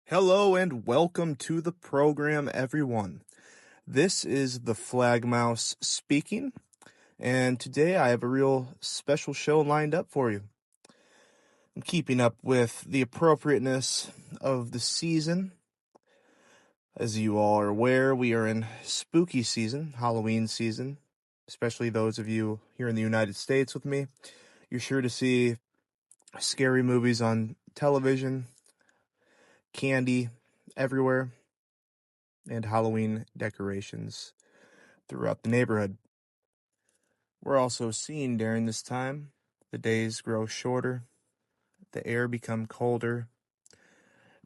Hello and welcome to the program, everyone. This is the Flag Mouse speaking, and today I have a real special show lined up for you. I'm keeping up with the appropriateness of the season. As you all are aware, we are in spooky season, Halloween season, especially those of you here in the United States with me. You're sure to see scary movies on television, candy everywhere, and Halloween decorations throughout the neighborhood. We're also seeing during this time the days grow shorter, the air become colder,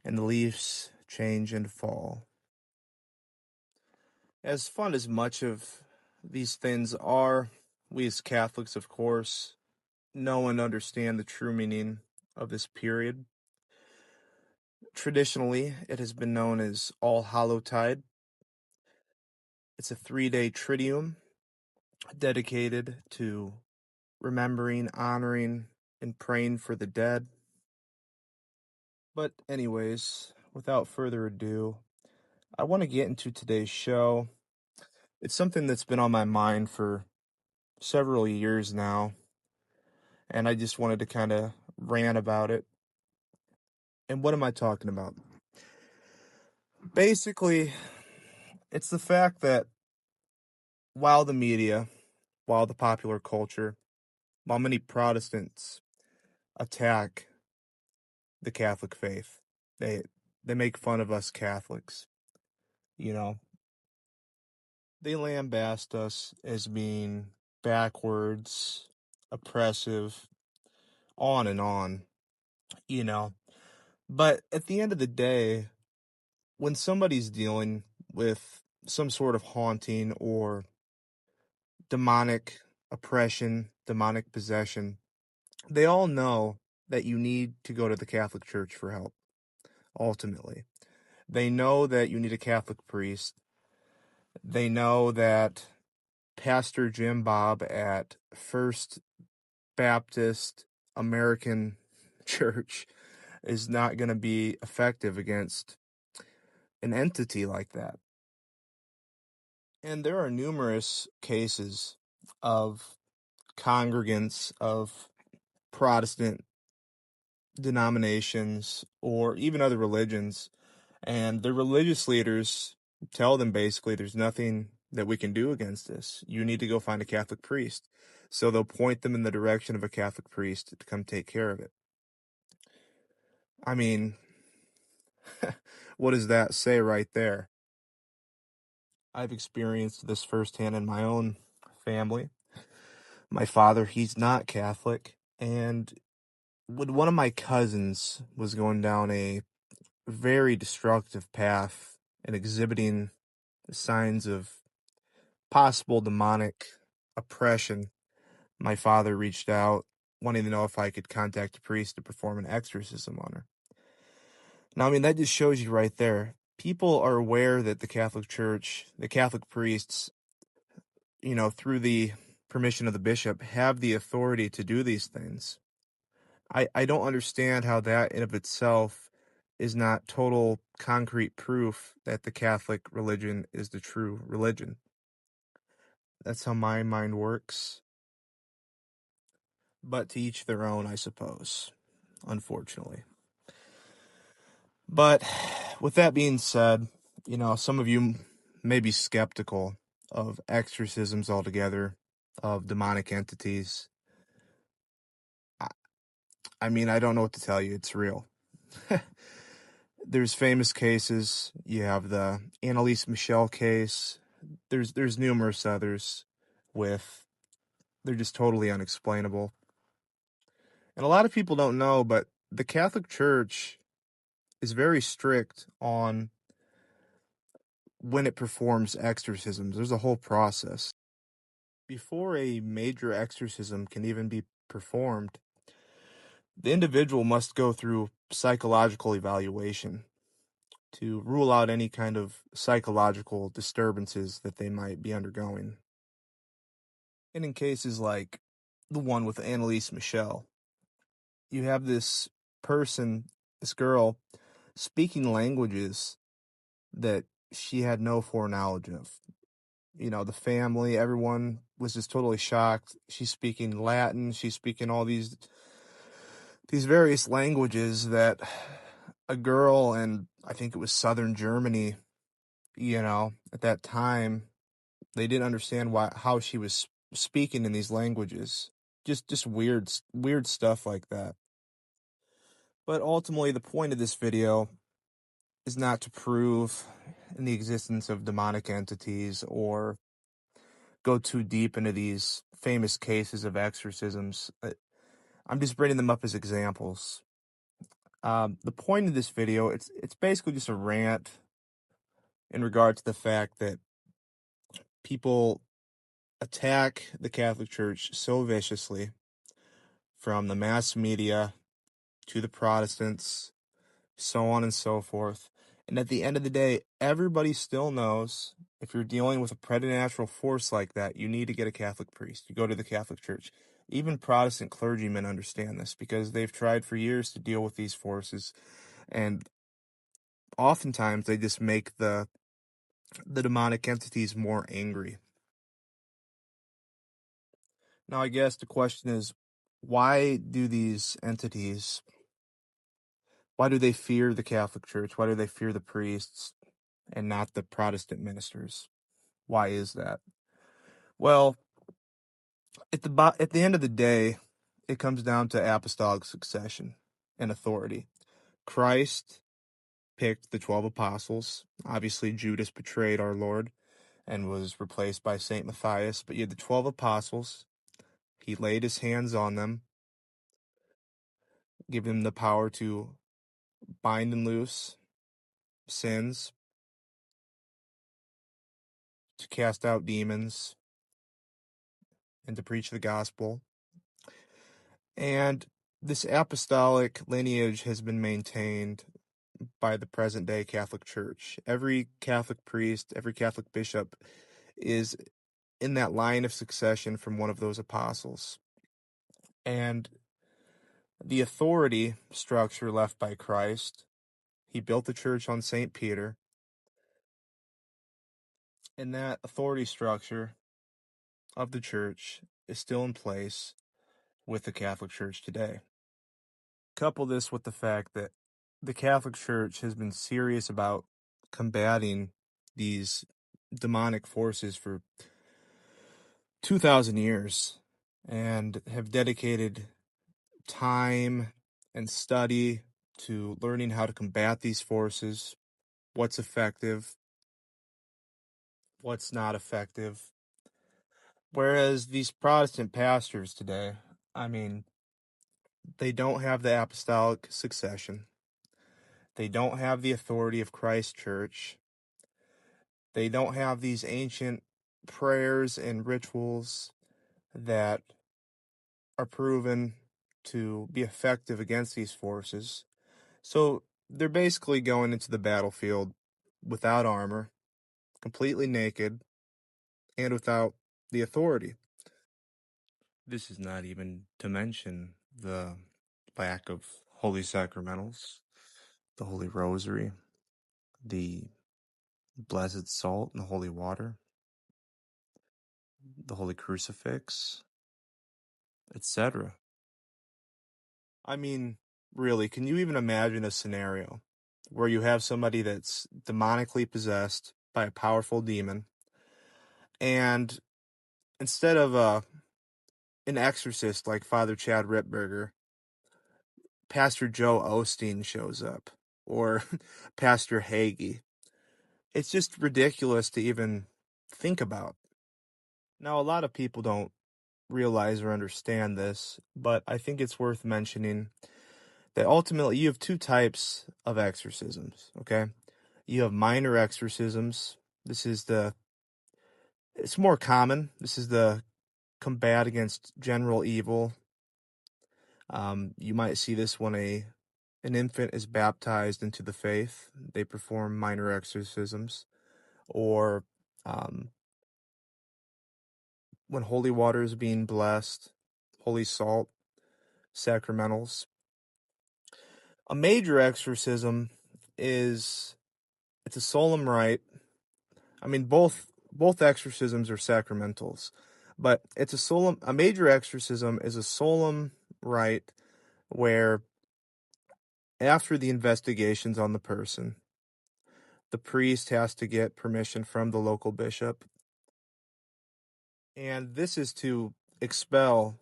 and the leaves change and fall. As fun as much of these things are, we as Catholics, of course, know and understand the true meaning of this period. Traditionally, it has been known as Allhallowtide. It's a 3-day triduum dedicated to remembering, honoring, and praying for the dead. But anyways, without further ado, I want to get into today's show. It's something that's been on my mind for several years now, and I just wanted to kind of rant about it. And what am I talking about? Basically, it's the fact that while the media, while the popular culture, while many Protestants attack the Catholic faith, they make fun of us Catholics. You know, they lambast us as being backwards, oppressive, on and on, you know. But at the end of the day, when somebody's dealing with some sort of haunting or demonic oppression, demonic possession, they all know that you need to go to the Catholic Church for help, ultimately. They know that you need a Catholic priest. They know that Pastor Jim Bob at First Baptist American Church is not going to be effective against an entity like that. And there are numerous cases of congregants of Protestant denominations or even other religions, and the religious leaders tell them basically there's nothing that we can do against this. You need to go find a Catholic priest. So they'll point them in the direction of a Catholic priest to come take care of it. I mean, what does that say right there? I've experienced this firsthand in my own family. My father, he's not Catholic, and when one of my cousins was going down a very destructive path and exhibiting signs of possible demonic oppression, my father reached out wanting to know if I could contact a priest to perform an exorcism on her. Now, I mean, that just shows you right there. People are aware that the Catholic Church, the Catholic priests, through the permission of the bishop, have the authority to do these things. I don't understand how that in of itself is not total concrete proof that the Catholic religion is the true religion. That's how my mind works. But to each their own, I suppose, unfortunately. But with that being said, some of you may be skeptical of exorcisms altogether, of demonic entities. I mean, I don't know what to tell you. It's real. There's famous cases. You have the Annalise Michel case. There's numerous others they're just totally unexplainable. And a lot of people don't know, but the Catholic Church is very strict on when it performs exorcisms. There's a whole process. Before a major exorcism can even be performed, the individual must go through psychological evaluation to rule out any kind of psychological disturbances that they might be undergoing. And in cases like the one with Annalise Michel, you have this person, this girl, speaking languages that she had no foreknowledge of. The family, everyone was just totally shocked. She's speaking Latin. She's speaking all these various languages that a girl in, I think it was southern Germany, at that time, they didn't understand how she was speaking in these languages. Just weird stuff like that. But ultimately, the point of this video is not to prove in the existence of demonic entities or go too deep into these famous cases of exorcisms. I'm just bringing them up as examples. The point of this video, it's basically just a rant in regard to the fact that people attack the Catholic Church so viciously, from the mass media to the Protestants, so on and so forth. And at the end of the day, everybody still knows if you're dealing with a preternatural force like that, you need to get a Catholic priest. You go to the Catholic Church. Even Protestant clergymen understand this because they've tried for years to deal with these forces. And oftentimes they just make the demonic entities more angry. Now, I guess the question is, why do these entities, why do they fear the Catholic Church? Why do they fear the priests and not the Protestant ministers? Why is that? Well, at the end of the day, it comes down to apostolic succession and authority. Christ picked the 12 apostles. Obviously, Judas betrayed our Lord and was replaced by St. Matthias. But you had the 12 apostles. He laid his hands on them, gave them the power to bind and loose sins, to cast out demons, and to preach the gospel. And this apostolic lineage has been maintained by the present day Catholic Church. Every Catholic priest, every Catholic bishop is in that line of succession from one of those apostles. And the authority structure left by Christ, he built the church on St. Peter, and that authority structure of the church is still in place with the Catholic Church today. Couple this with the fact that the Catholic Church has been serious about combating these demonic forces for 2,000 years and have dedicated time and study to learning how to combat these forces, what's effective, what's not effective. Whereas these Protestant pastors today, they don't have the apostolic succession. They don't have the authority of Christ's church. They don't have these ancient prayers and rituals that are proven to be effective against these forces. So they're basically going into the battlefield without armor, completely naked, and without the authority. This is not even to mention the lack of holy sacramentals, the Holy Rosary, the blessed salt and the holy water, the Holy Crucifix, etc. Really, can you even imagine a scenario where you have somebody that's demonically possessed by a powerful demon, and instead of an exorcist like Father Chad Rittberger, Pastor Joe Osteen shows up, or Pastor Hagee? It's just ridiculous to even think about. Now, a lot of people don't realize or understand this, but I think it's worth mentioning that ultimately you have two types of exorcisms, okay? You have minor exorcisms. It's more common. This is the combat against general evil. You might see this when an infant is baptized into the faith. They perform minor exorcisms. Or when holy water is being blessed, holy salt, sacramentals. A major exorcism is it's a solemn rite. I mean, both exorcisms are sacramentals, but a major exorcism is a solemn rite where after the investigations on the person, the priest has to get permission from the local bishop. And this is to expel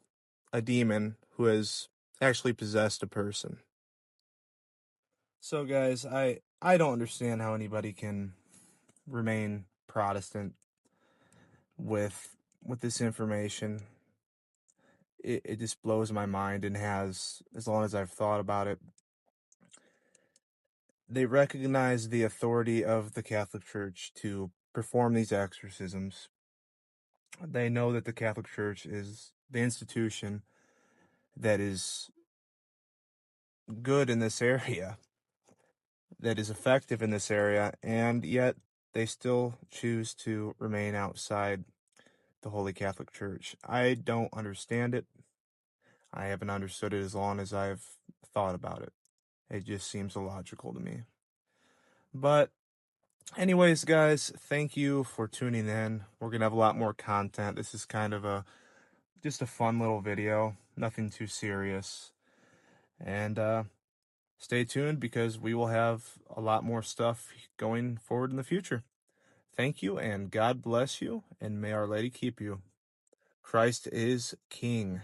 a demon who has actually possessed a person. So guys, I don't understand how anybody can remain Protestant with this information. It just blows my mind, and has, as long as I've thought about it. They recognize the authority of the Catholic Church to perform these exorcisms. They know that the Catholic Church is the institution that is good in this area, that is effective in this area, and yet they still choose to remain outside the Holy Catholic Church. I don't understand it. I haven't understood it as long as I've thought about it. It just seems illogical to me. But anyways, guys, thank you for tuning in. We're going to have a lot more content. This is kind of just a fun little video, nothing too serious. And stay tuned, because we will have a lot more stuff going forward in the future. Thank you, and God bless you, and may Our Lady keep you. Christ is King.